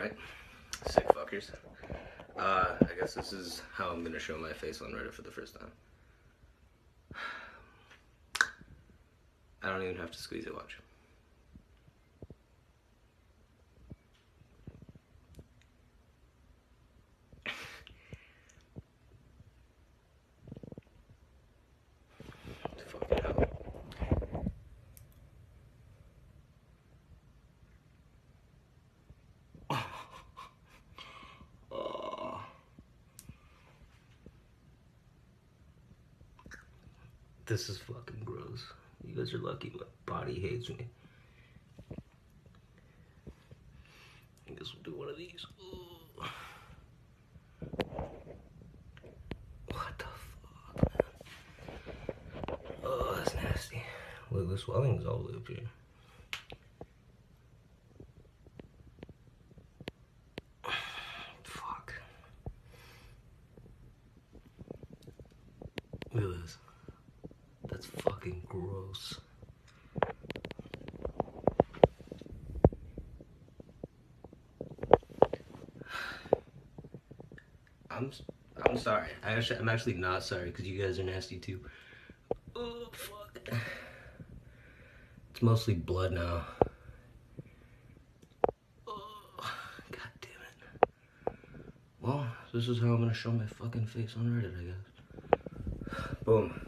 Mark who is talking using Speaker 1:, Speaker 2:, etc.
Speaker 1: Alright, sick fuckers. I guess this is how I'm gonna show my face on Reddit for the first time. I don't even have to squeeze it, watch. Fucking hell. This is fucking gross. You guys are lucky my body hates me. I guess we'll do one of these. Ooh. What the fuck, man? Oh, that's nasty. Look, the swelling is all the way up here. Fuck. Look at this. That's fucking gross. I'm sorry. I'm actually not sorry because you guys are nasty too. Oh fuck. It's mostly blood now. Oh, god damn it. Well, this is how I'm gonna show my fucking face on Reddit, I guess. Boom.